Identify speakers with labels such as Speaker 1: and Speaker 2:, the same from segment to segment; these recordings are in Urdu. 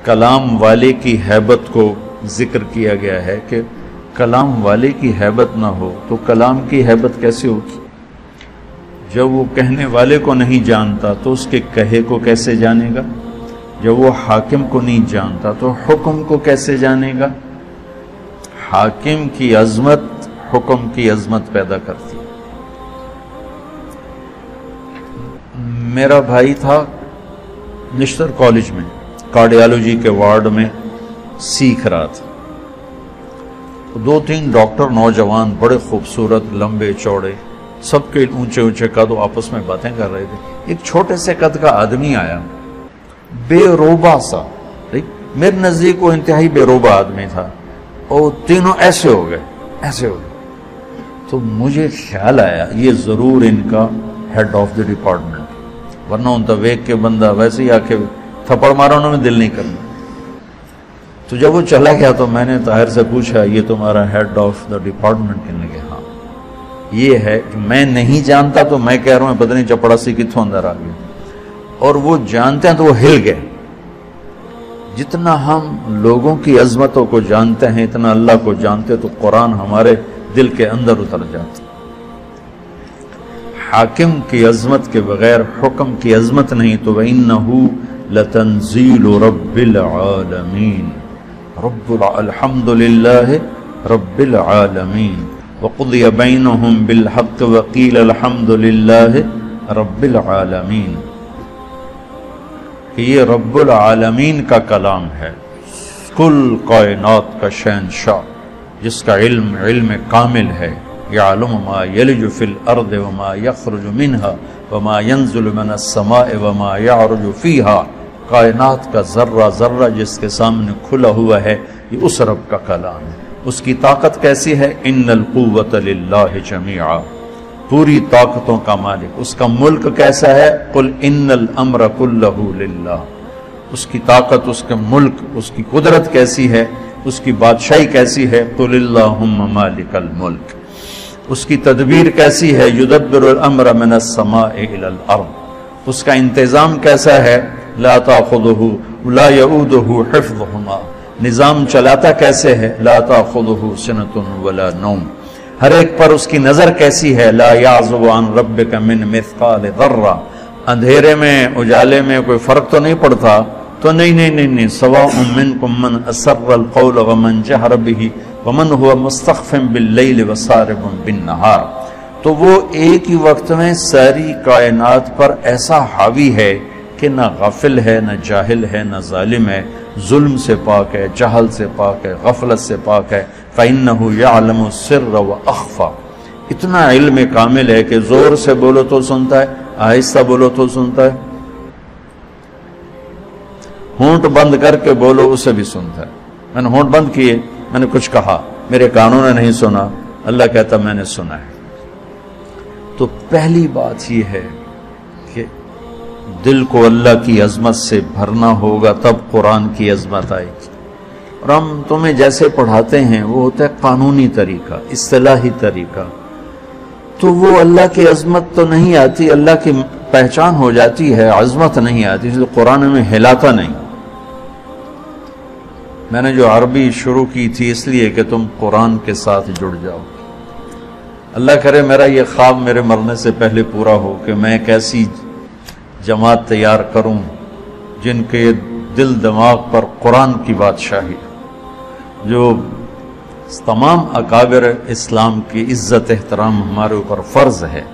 Speaker 1: کلام والے کی ہیبت کو ذکر کیا گیا ہے کہ کلام والے کی ہیبت نہ ہو تو کلام کی ہیبت کیسے ہوگی؟ جب وہ کہنے والے کو نہیں جانتا تو اس کے کہے کو کیسے جانے گا؟ جب وہ حاکم کو نہیں جانتا تو حکم کو کیسے جانے گا؟ حاکم کی عظمت حکم کی عظمت پیدا کرتی ہے۔ میرا بھائی تھا نشتر کالج میں کارڈیالوجی کے وارڈ میں سیکھ رہا تھا، دو تین ڈاکٹر نوجوان بڑے خوبصورت لمبے چوڑے سب کے اونچے اونچے قد آپس میں باتیں کر رہے تھے۔ ایک چھوٹے سے قد کا آدمی آیا، بے روبا سا، میرے نزدیک وہ انتہائی بے روبا آدمی تھا، اور تینوں ایسے ہو گئے۔ تو مجھے خیال آیا یہ ضرور ان کا ہیڈ آف دی ڈپارٹمنٹ، ورنہ ان تو ویک کے بندہ ویسے ہی آ کے تھپڑ مارا انہوں نے دل نہیں کرنا۔ تو جب وہ چلا گیا تو میں نے طاہر سے پوچھا یہ تمہارا ہیڈ آف دا ڈپارٹمنٹ؟ کہنے لگے ہاں۔ یہ ہے کہ میں نہیں جانتا تو میں کہہ رہا ہوں پتہ نہیں چپڑا سی کتوں اندر آ گیا، اور وہ جانتے ہیں تو وہ ہل گئے۔ جتنا ہم لوگوں کی عظمتوں کو جانتے ہیں اتنا اللہ کو جانتے تو قرآن ہمارے دل کے اندر اتر جاتا۔ حاکم کی عظمت کے بغیر حکم کی عظمت نہیں تو وَإِنَّهُ لَتَنزِيلُ رَبِّ الْعَالَمِينَ الحمد للہ رب العالمین وقضی بینہم بالحق وقیل الحمد للہ رب العالمین۔ کہ یہ رب العالمین کا کلام ہے، کل کائنات کا شہنشاہ، جس کا علم کامل ہے۔ یعلم ما یلج فی الارض وما یخرج منها وما ینزل من السماء وما یعرج فیہا۔ کائنات کا ذرہ ذرہ جس کے سامنے کھلا ہوا ہے یہ اس رب کا کلام ہے۔ اس کی طاقت کیسی ہے؟ ان القوۃ للہ جمیعا، پوری طاقتوں کا مالک۔ اس کا ملک کیسا ہے؟ قل ان الامر کلہ للہ۔ اس کی طاقت، اس کے ملک، اس کی قدرت کیسی ہے؟ اس کی بادشاہی کیسی ہے؟ قل اللہم مالک الملک۔ اس کی تدبیر کیسی ہے؟ یدبر الامر من السماء الی الارض۔ اس کا انتظام کیسا ہے؟ لا تاخذہ لا یعودہ حفظہما۔ نظام چلاتا کیسے ہے؟ لا تاخذہ سنۃ ولا نوم۔ ہر ایک پر اس کی نظر کیسی ہے؟ لا یعزب عن ربک من مثقال ذرہ۔ اندھیرے میں اجالے میں کوئی فرق تو نہیں پڑتا؟ تو نہیں، سواء منکم من اسر القول ومن جہر بہ ومن هو مستخف باللیل وسارب بالنہار۔ تو وہ ایک ہی وقت میں ساری کائنات پر ایسا حاوی ہے کہ نہ غافل ہے، نہ جاہل ہے، نہ ظالم ہے، ظلم سے پاک ہے، جہل سے پاک ہے، غفلت سے پاک ہے۔ فَإِنَّهُ يَعْلَمُ السِّرَّ وَأَخْفَى۔ اتنا علم کامل ہے کہ زور سے بولو تو سنتا ہے، آہستہ بولو تو سنتا ہے، ہونٹ بند کر کے بولو اسے بھی سنتا ہے۔ میں نے ہونٹ بند کیے، میں نے کچھ کہا، میرے کانوں نے نہیں سنا، اللہ کہتا میں نے سنا ہے۔ تو پہلی بات یہ ہے کہ دل کو اللہ کی عظمت سے بھرنا ہوگا، تب قرآن کی عظمت آئے گی۔ اور ہم تمہیں جیسے پڑھاتے ہیں وہ ہوتا ہے قانونی طریقہ، اصطلاحی طریقہ، تو وہ اللہ کی عظمت تو نہیں آتی، اللہ کی پہچان ہو جاتی ہے، عظمت نہیں آتی، اس لیے قرآن میں ہلاتا نہیں۔ میں نے جو عربی شروع کی تھی اس لیے کہ تم قرآن کے ساتھ جڑ جاؤ۔ اللہ کرے میرا یہ خواب میرے مرنے سے پہلے پورا ہو کہ میں ایک ایسی جماعت تیار کروں جن کے دل دماغ پر قرآن کی بادشاہی، جو تمام اکابر اسلام کی عزت احترام ہمارے اوپر فرض ہے،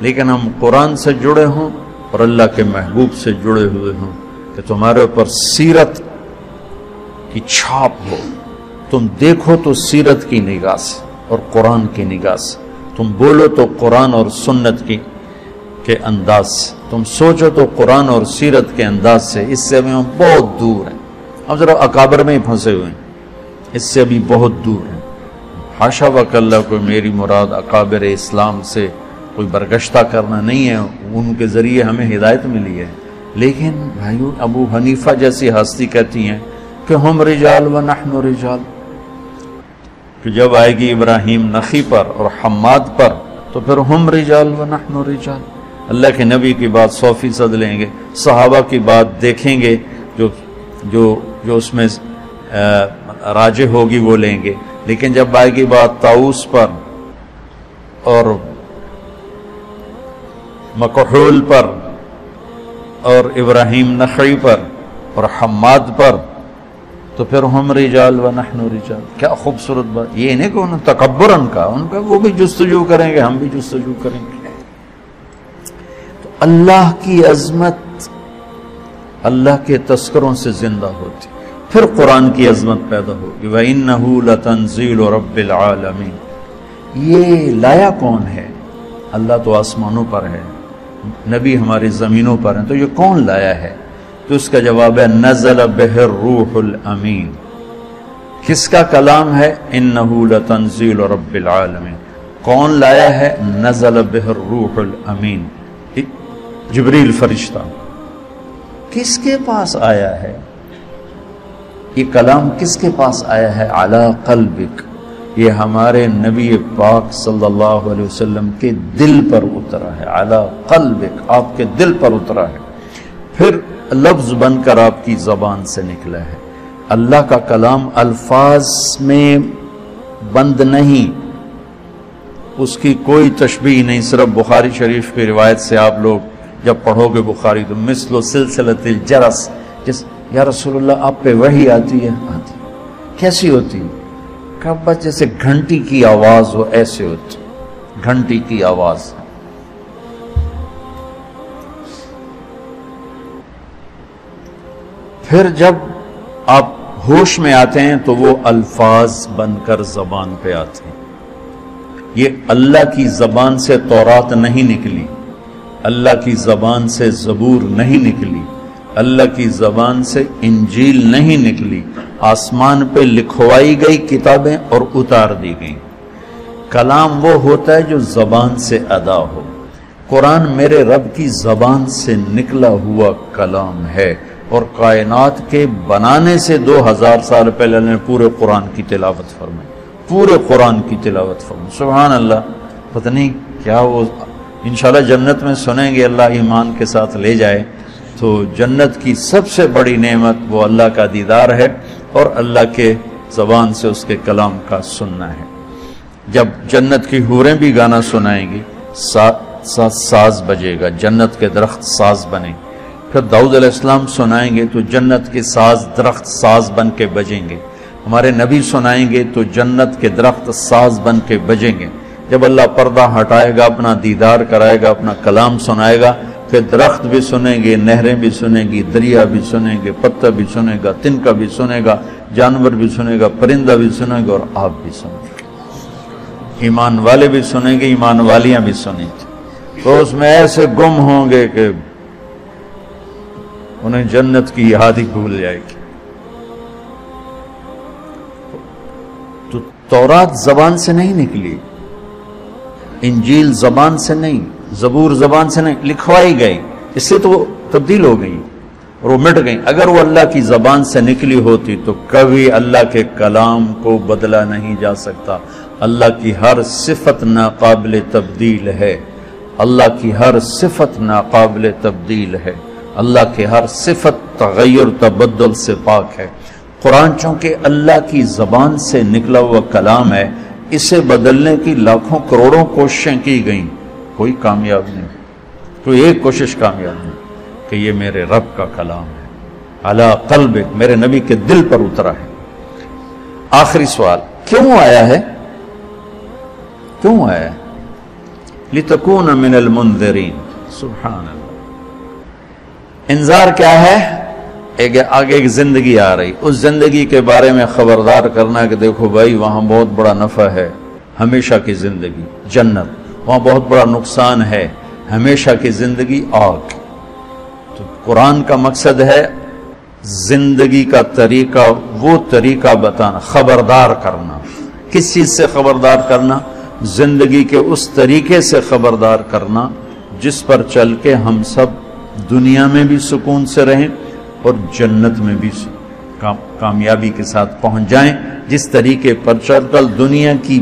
Speaker 1: لیکن ہم قرآن سے جڑے ہوں اور اللہ کے محبوب سے جڑے ہوئے ہوں، کہ تمہارے اوپر سیرت کی چھاپ ہو، تم دیکھو تو سیرت کی نگاہ سے اور قرآن کی نگاہ سے، تم بولو تو قرآن اور سنت کے انداز سے، تم سوچو تو قرآن اور سیرت کے انداز سے۔ اس سے ابھی ہم بہت دور ہیں، ہم ذرا اکابر میں ہی پھنسے ہوئے ہیں، اس سے ابھی بہت دور ہیں۔ حاشا وکلا کوئی میری مراد اکابر اسلام سے کوئی برگشتہ کرنا نہیں ہے، ان کے ذریعے ہمیں ہدایت ملی ہے، لیکن بھائیو ابو حنیفہ جیسی ہستی کہتی ہیں کہ ہم رجال و نحن رجال، کہ جب آئے گی ابراہیم نخی پر اور حماد پر تو پھر ہم رجال و نحن رجال۔ اللہ کے نبی کی بات 100% لیں گے، صحابہ کی بات دیکھیں گے جو جو اس میں راجح ہوگی وہ لیں گے، لیکن جب آئے گی بات طاؤس پر اور مکحول پر اور ابراہیم نخعی پر اور حماد پر، تو پھر ہم رجال و نحن رجال، کیا خوبصورت بات. یہ نہیں کہ انہوں نے تکبرن کا، ان کا وہ بھی جستجو کریں گے، ہم بھی جستجو کریں گے. تو اللہ کی عظمت اللہ کے تذکروں سے زندہ ہوتی، پھر قرآن کی عظمت پیدا ہوگی. وَإِنَّهُ لَتَنزِيلُ رَبِّ الْعَالَمِينَ. یہ لایا کون ہے؟ اللہ تو آسمانوں پر ہے، نبی ہماری زمینوں پر ہیں، تو یہ کون لایا ہے؟ تو اس کا جواب ہے نزل بہ الروح الامین. کس کا کلام ہے؟ انہ لتنزیل رب العالمین. کون لایا ہے؟ نزل بہ الروح الامین، جبریل فرشتہ. کس کے پاس آیا ہے یہ کلام؟ کس کے پاس آیا ہے؟ علی قلبک، یہ ہمارے نبی پاک صلی اللہ علیہ وسلم کے دل پر اترا ہے. علی قلبک، آپ کے دل پر اترا ہے، پھر لفظ بن کر آپ کی زبان سے نکلا ہے. اللہ کا کلام الفاظ میں بند نہیں، اس کی کوئی تشبیہ نہیں. صرف بخاری شریف کی روایت سے آپ لوگ جب پڑھو گے بخاری تو مثل سلسلۃ الجرس، جس یا رسول اللہ آپ پہ وحی آتی ہے؟ آتی. کیسی ہوتی؟ کہ بس جیسے گھنٹی کی آواز ہو، ایسے ہوتی گھنٹی کی آواز. پھر جب آپ ہوش میں آتے ہیں تو وہ الفاظ بن کر زبان پہ آتے ہیں. یہ اللہ کی زبان سے تورات نہیں نکلی، اللہ کی زبان سے زبور نہیں نکلی، اللہ کی زبان سے انجیل نہیں نکلی. آسمان پہ لکھوائی گئی کتابیں اور اتار دی گئیں. کلام وہ ہوتا ہے جو زبان سے ادا ہو. قرآن میرے رب کی زبان سے نکلا ہوا کلام ہے، اور کائنات کے بنانے سے 2000 سال پہلے نے پورے قرآن کی تلاوت فرمائی، پورے قرآن کی تلاوت فرمائی. سبحان اللہ. پتہ نہیں کیا وہ انشاءاللہ جنت میں سنیں گے، اللہ ایمان کے ساتھ لے جائے تو جنت کی سب سے بڑی نعمت وہ اللہ کا دیدار ہے اور اللہ کے زبان سے اس کے کلام کا سننا ہے. جب جنت کی حوریں بھی گانا سنائیں گی، ساز بجے گا، جنت کے درخت ساز بنے. پھر داؤد علیہ السلام سنائیں گے تو جنت کے ساز درخت ساز بن کے بجیں گے. ہمارے نبی سنائیں گے تو جنت کے درخت ساز بن کے بجیں گے. جب اللہ پردہ ہٹائے گا، اپنا دیدار کرائے گا، اپنا کلام سنائے گا، پھر درخت بھی سنیں گے، نہریں بھی سنیں گی، دریا بھی سنیں گے، پتہ بھی سنے گا، تنکا بھی سنے گا، جانور بھی سنے گا، پرندہ بھی سنے گا، اور آپ بھی سنیں گے. ایمان والے بھی سنیں گے، ایمان والیاں بھی سنیں گے. تو اس میں ایسے گم ہوں گے کہ انہیں جنت کی یاد ہی بھول جائے گی. تو تورات زبان سے نہیں نکلی، انجیل زبان سے نہیں، زبور زبان سے نہیں، لکھوائی گئی. اس سے تو وہ تبدیل ہو گئی اور وہ مٹ گئی. اگر وہ اللہ کی زبان سے نکلی ہوتی تو کبھی اللہ کے کلام کو بدلا نہیں جا سکتا. اللہ کی ہر صفت ناقابل تبدیل ہے، اللہ کی ہر صفت ناقابل تبدیل ہے، اللہ کی ہر صفت تغیر تبدل سے پاک ہے. قرآن چونکہ اللہ کی زبان سے نکلا ہوا کلام ہے، اسے بدلنے کی لاکھوں کروڑوں کوششیں کی گئیں، کوئی کامیاب نہیں، کوئی ایک کوشش کامیاب نہیں کہ یہ میرے رب کا کلام ہے. علی قلبک، میرے نبی کے دل پر اترا ہے. آخری سوال، کیوں آیا ہے؟ کیوں آیا ہے؟ لتکون من المنذرین. سبحان اللہ. انذار کیا ہے؟ آگے ایک زندگی آ رہی، اس زندگی کے بارے میں خبردار کرنا کہ دیکھو بھائی وہاں بہت بڑا نفع ہے، ہمیشہ کی زندگی جنت، وہاں بہت بڑا نقصان ہے، ہمیشہ کی زندگی آگ. تو قرآن کا مقصد ہے زندگی کا طریقہ، وہ طریقہ بتانا، خبردار کرنا. کس چیز سے خبردار کرنا؟ زندگی کے اس طریقے سے خبردار کرنا جس پر چل کے ہم سب دنیا میں بھی سکون سے رہیں اور جنت میں بھی کامیابی کے ساتھ پہنچ جائیں. جس طریقے پر چل کر دنیا کی